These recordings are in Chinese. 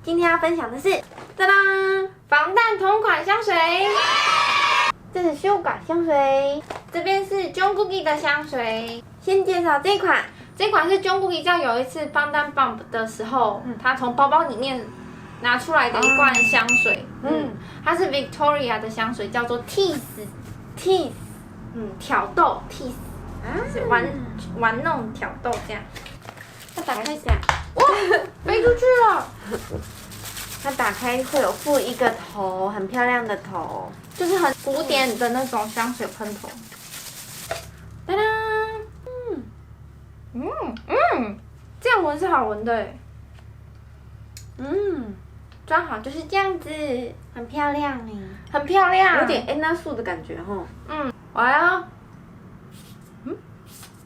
今天要分享的是，哒啦，防弹同款香水。这是Suga香水，这边是 Jungkook 的香水。先介绍这一款，这款是 Jungkook 在有一次防弹 Bump 的时候，他从包包里面拿出来的一罐香水。它是 Victoria 的香水，叫做 Tease， 挑逗 Tease， 是玩弄挑逗这样。它打开下，哇，飞出去了。它打开会有附一个头，很漂亮的头，就是很古典的那种香水喷头。哒啦，这样闻是好闻的哎。装好就是这样子，很漂亮哎，很漂亮，有点安娜素的感觉哈。我要，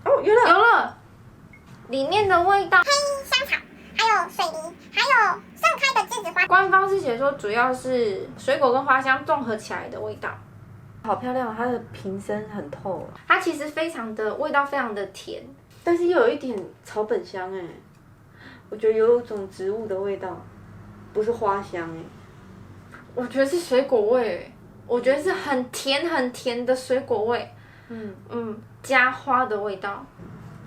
哦，有了，里面的味道，黑香草，还有水梨，还有盛开的栀子花。官方是写说主要是水果跟花香综合起来的味道。好漂亮，它的瓶身很透，它其实味道非常的甜，但是又有一点草本香哎，我觉得有一种植物的味道，不是花香哎。我觉得是水果味，我觉得是很甜很甜的水果味，加花的味道。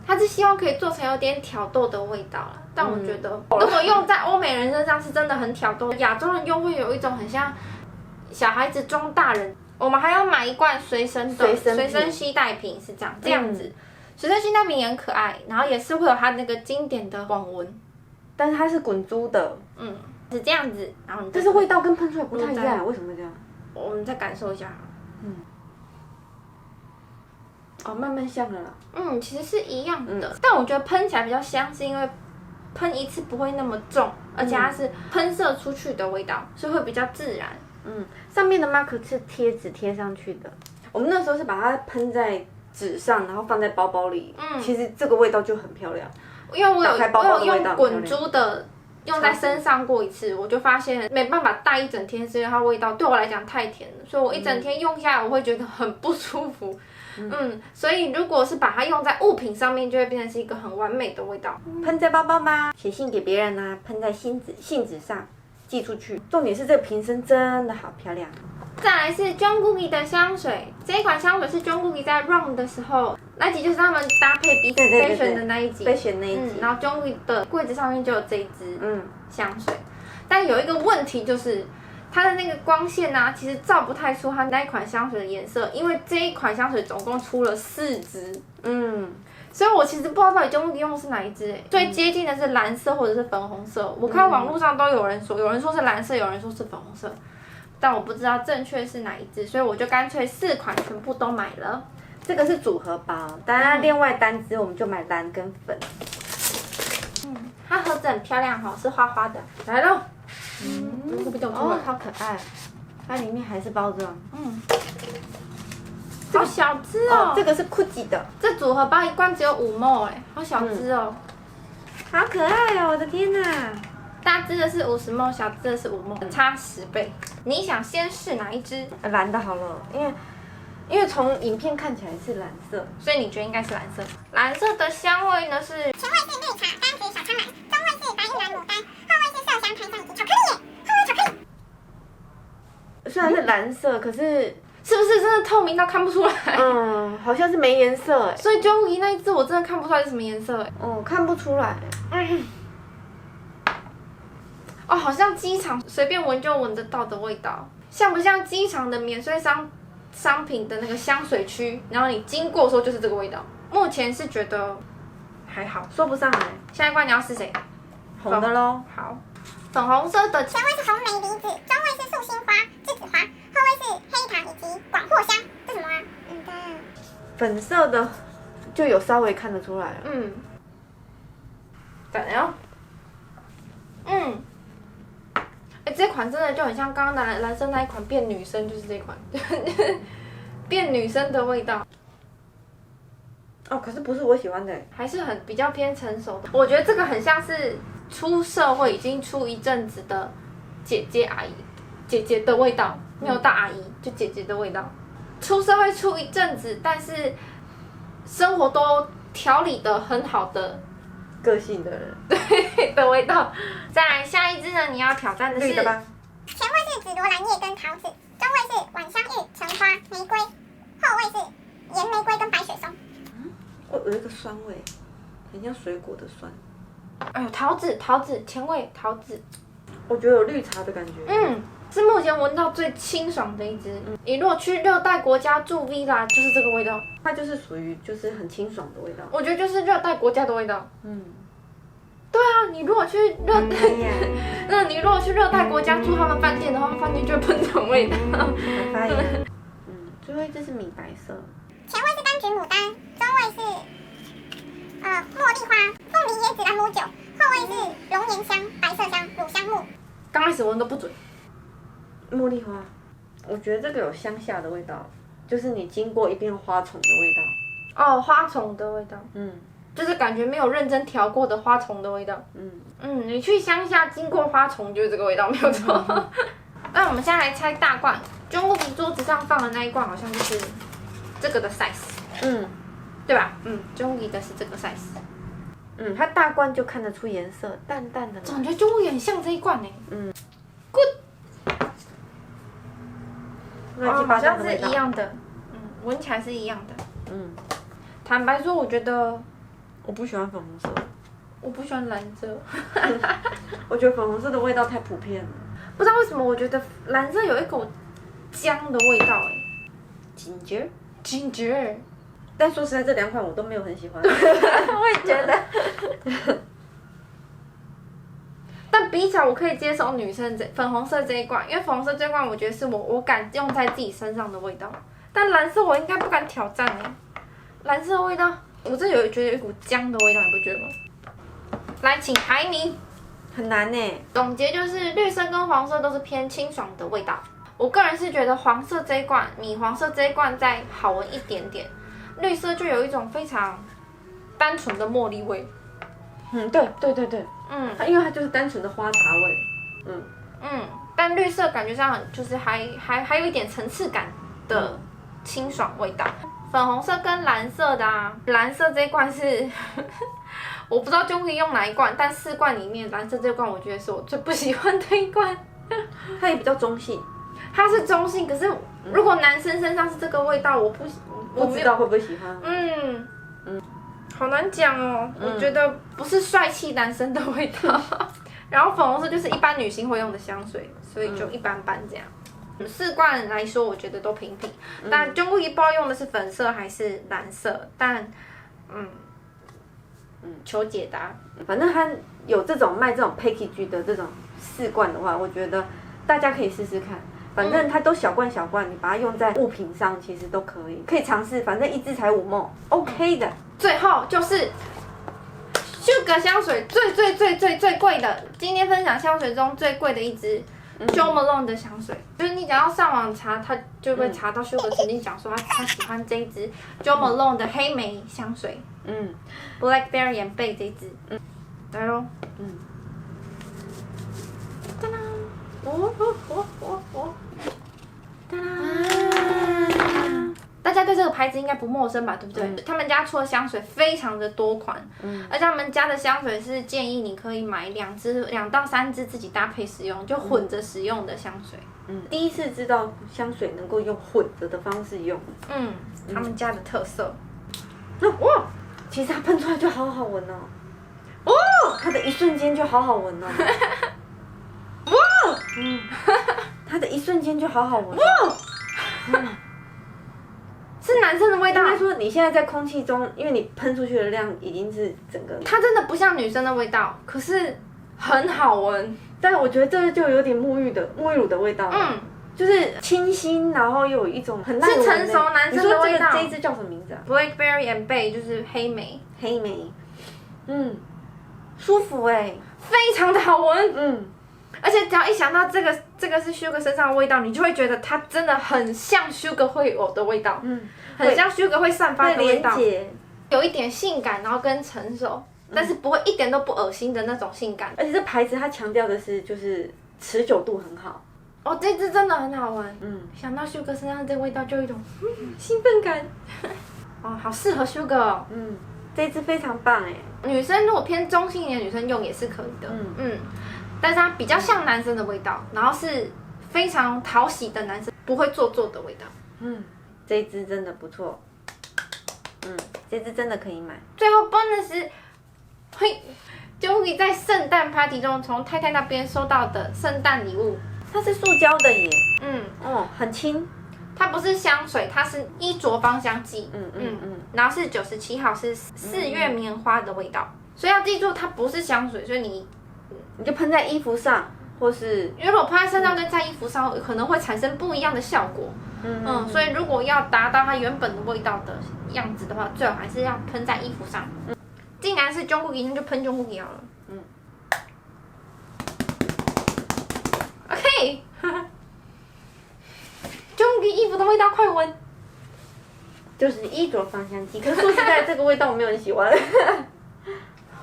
它是希望可以做成有点挑逗的味道啦，但我觉得如果用在欧美人身上是真的很挑逗，亚洲人用会有一种很像小孩子装大人。我们还要买一罐随身携带瓶，是这样子，随身携带瓶也很可爱，然后也是会有它那个经典的网纹，但是它是滚珠的，是这样子，然后但是味道跟喷出来不太一样，为什么会这样？我们再感受一下。哦，慢慢香了啦。其实是一样的，但我觉得喷起来比较香，是因为喷一次不会那么重，而且它是喷射出去的味道，所以会比较自然。上面的 mark 是贴纸贴上去的，我们那时候是把它喷在纸上，然后放在包包里。其实这个味道就很漂亮，因为我有用滚很漂珠的用在身上过一次，我就发现没办法带一整天，是因为它味道对我来讲太甜了，所以我一整天用下来我会觉得很不舒服。所以如果是把它用在物品上面，就会变成是一个很完美的味道。喷在包包吗？写信给别人啊，喷在信纸上寄出去。重点是这个瓶身真的好漂亮。再来是 Jungkook 的香水，这一款香水是 Jungkook 在 Run 的时候，那集就是他们搭配彼此备选的那一集，备选那一集，然后 Jungkook 的柜子上面就有这一支香水，但有一个问题就是它的那个光线啊，其实照不太出它那一款香水的颜色，因为这一款香水总共出了4支，所以我其实不知道到底 Jungkook 用的是哪一支最接近的是蓝色或者是粉红色，我看网络上都有人说是蓝色，有人说是粉红色。但我不知道正确是哪一支，所以我就干脆4款全部都买了。这个是组合包，当然另外单支我们就买蓝跟粉。它盒子很漂亮哈，是花花的。来喽，会不会掉出来？好可爱，它里面还是包装。好小只哦。这个是 Gucci 的，这组合包一罐只有5ml好小只哦。好可爱哦，我的天哪！大只的是50ml，小只的是5ml，差10倍。你想先试哪一支？蓝的好了，因为从影片看起来是蓝色，所以你觉得应该是蓝色。蓝色的香味呢是前味是绿茶、柑橘、小苍兰，中味是白玉兰、牡丹，后味是麝香、檀香以及巧克力耶，后味巧克力。虽然是蓝色，可是是不是真的透明到看不出来？好像是没颜色所以 Jungkook 那一支我真的看不出来是什么颜色看不出来。好像机场随便闻就闻得到的味道，像不像机场的免税商品的那个香水区？然后你经过的时候就是这个味道。目前是觉得还好，说不上来。下一罐你要试谁？红的咯。好，粉红色的前味是红梅梨子，中味是素心花、栀子花，后味是黑糖以及广藿香。这什么啊？粉色的就有稍微看得出来了。再来哦。这款真的就很像刚刚的蓝色那一款变女生，就是这款变女生的味道。可是不是我喜欢的，还是比较偏成熟的。我觉得这个很像是出社会已经出一阵子的姐姐阿姨，姐姐的味道，没有到阿姨，就姐姐的味道。出社会出一阵子，但是生活都调理得很好的个性的人。对的味道。再来下一支呢，你要挑战的是绿的吧？前味是紫罗兰叶跟桃子，中味是晚香玉、橙花、玫瑰，后味是盐玫瑰跟白雪松。有一个酸味，很像水果的酸。哎呦，桃子，前味桃子。我觉得有绿茶的感觉。是目前闻到最清爽的一支。你如果去热带国家住 villa，就是这个味道。它就是属于就是很清爽的味道。我觉得就是热带国家的味道。对啊，你如果去热带，你如果去热带国家住他们饭店的话，饭店就会喷这种味道。发言。最后一支是米白色。前味是柑橘牡丹，中味是茉莉花、凤梨椰子兰姆酒，后味是龙涎香、白麝香、乳香木。刚开始闻都不准。茉莉花，我觉得这个有乡下的味道，就是你经过一片花丛的味道。哦，花丛的味道。就是感觉没有认真调过的花丛的味道。你去乡下经过花丛就是这个味道，没有错。那我们现在来猜大罐，中国桌子上放的那一罐好像就是这个的 size。对吧？中国的是这个 size。它大罐就看得出颜色，淡淡的。感觉中国也很像这一罐呢。Good。好像是一样的。闻起来是一样的。坦白说，我觉得我不喜欢粉红色。我不喜欢蓝色。我觉得粉红色的味道太普遍了。不知道为什么，我觉得蓝色有一股姜的味道，ginger。但说实在，这两款我都没有很喜欢。我也觉得。但比起来，我可以接受女生粉红色这一罐，因为粉红色这一罐我觉得是我敢用在自己身上的味道。但蓝色我应该不敢挑战哎。蓝色的味道，我这觉得有一股姜的味道，你不觉得吗？来，请排名。很难呢。总结就是，绿色跟黄色都是偏清爽的味道。我个人是觉得黄色这一罐，米黄色这一罐再好闻一点点，绿色就有一种非常单纯的茉莉味。对。因为它就是单纯的花茶味。但绿色感觉上就是还有一点层次感的清爽味道。粉红色跟蓝色的蓝色这一罐是我不知道就可以用哪一罐，但4罐里面蓝色这一罐我觉得是我最不喜欢的一罐。它也比较中性。它是中性，可是如果男生身上是这个味道，我不知道会不会喜欢。好难讲哦。我觉得不是帅气男生的味道。然后粉红色就是一般女性会用的香水，所以就一般般这样。4罐来说，我觉得都平平。但中国一包用的是粉色还是蓝色？但求解答。反正它有这种卖这种 package 的这种4罐的话，我觉得大家可以试试看。反正它都小罐，你把它用在物品上其实都可以尝试。反正一支才5ml，OK 的。最后就是 Sugar 香水最贵的，今天分享香水中最贵的一支。Jo Malone 的香水，就是你只要上网查，他就会查到 Sugar 曾经讲说他喜欢这一支 Jo Malone 的黑莓香水，Blackberry and Bay 这一支，来咯，当当，当当，大家对这个牌子应该不陌生吧，对不对？他们家出的香水非常的多款，而且他们家的香水是建议你可以买2到3支自己搭配使用，就混着使用的香水。第一次知道香水能够用混着的方式用。他们家的特色。哇，其实它喷出来就好好闻哦。它的一瞬间就好好闻哦。它的一瞬间就好好闻。是男生的味道。应该说你现在在空气中，因为你喷出去的量已经是整个。它真的不像女生的味道，可是很好闻。但我觉得这就有点沐浴乳的味道。就是清新，然后又有一种很耐闻。是成熟男生的味道。这一支叫什么名字啊 ？Blackberry and Bay 就是黑莓。舒服非常的好闻。而且只要一想到这个是 Sugar 身上的味道，你就会觉得它真的很像 Sugar 会有的味道，很像 Sugar 会散发的味道，有一点性感，然后跟成熟，但是不会一点都不恶心的那种性感。而且这牌子它强调的是就是持久度很好。这支真的很好闻。想到 Sugar 身上这个味道就有一种兴奋感。好适合 Sugar 哦。这支非常棒哎。女生如果偏中性一点的女生用也是可以的。但是它比较像男生的味道，然后是非常讨喜的男生，不会做作的味道。这支真的不错。这支真的可以买。最后 bonus 会就会在圣诞 party 中从太太那边收到的圣诞礼物，它是塑胶的耶。很轻。它不是香水，它是衣着芳香剂。然后是97号，是4月棉花的味道。所以要记住，它不是香水，所以你就喷在衣服上，或是因为如果喷在身上跟在衣服上，可能会产生不一样的效果。所以如果要达到它原本的味道的样子的话，最好还是要喷在衣服上。既然是Jungkook，那就喷Jungkook好了。OK。Jungkook衣服的味道，快闻。就是衣着芳香剂，可是说实在，这个味道我没有很喜欢。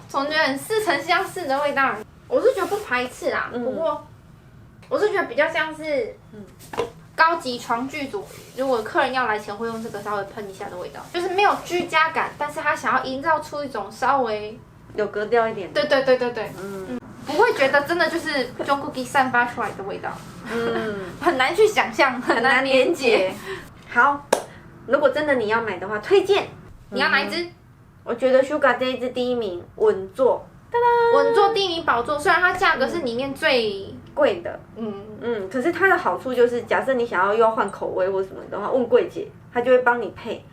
总觉得很似曾相识的味道，我是觉得不排斥啦。不过我是觉得比较像是高级床具组，如果客人要来前会用这个稍微喷一下的味道，就是没有居家感，但是他想要营造出一种稍微有格调一点的。对。不会觉得真的就是 Jungkook 散发出来的味道。很难去想象，很难连结。好，如果真的你要买的话，推荐。你要哪一支？我觉得 Suga 这一支第一名，稳坐。稳坐第一名，宝座。虽然它价格是里面最贵的。可是它的好处就是，假设你想要又要换口味或什么的话，问柜姐，她就会帮你配。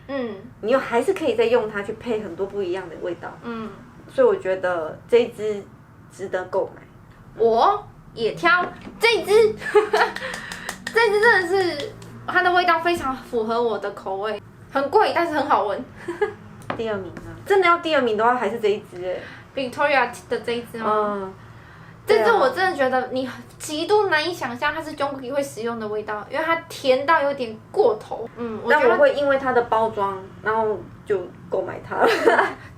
你又还是可以再用它去配很多不一样的味道。所以我觉得这一支值得购买。我也挑这一支。这支真的是它的味道非常符合我的口味，很贵但是很好闻。第二名啊，真的要第二名的话还是这一支哎 ，Victoria 的这一支吗？这支我真的觉得你极度难以想象它是 Jungkook 会使用的味道，因为它甜到有点过头。但我会因为它的包装，然后就购买它。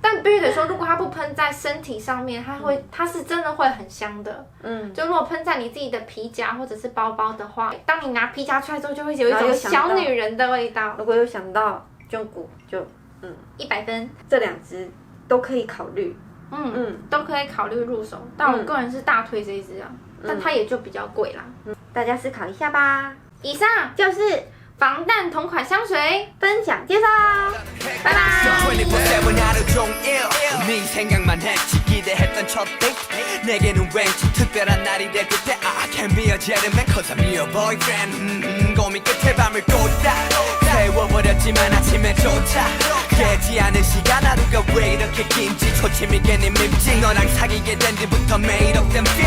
但必须得说，如果它不喷在身体上面，它是真的会很香的。就如果喷在你自己的皮夹或者是包包的话，当你拿皮夹出来之后，就会有一种小女人的味道。如果有想到 Jungkook 就100分，这两支都可以考虑。都可以考虑入手，但我个人是大推这一支啊，但它也就比较贵啦。大家思考一下吧。以上就是防弹同款香水分享介绍，拜拜。 내게는 왠지 특별한 날이 될 듯해 I can be a gentleman cause I'm your boyfriend 고민 끝에 밤을 꽂다 세워버렸지만 아침에조차 깨지 않은 시간 하루가 왜 이렇게 긴지 초침이 괜히 밉지 너랑 사귀게 된 뒤부터 매일 없던 feeling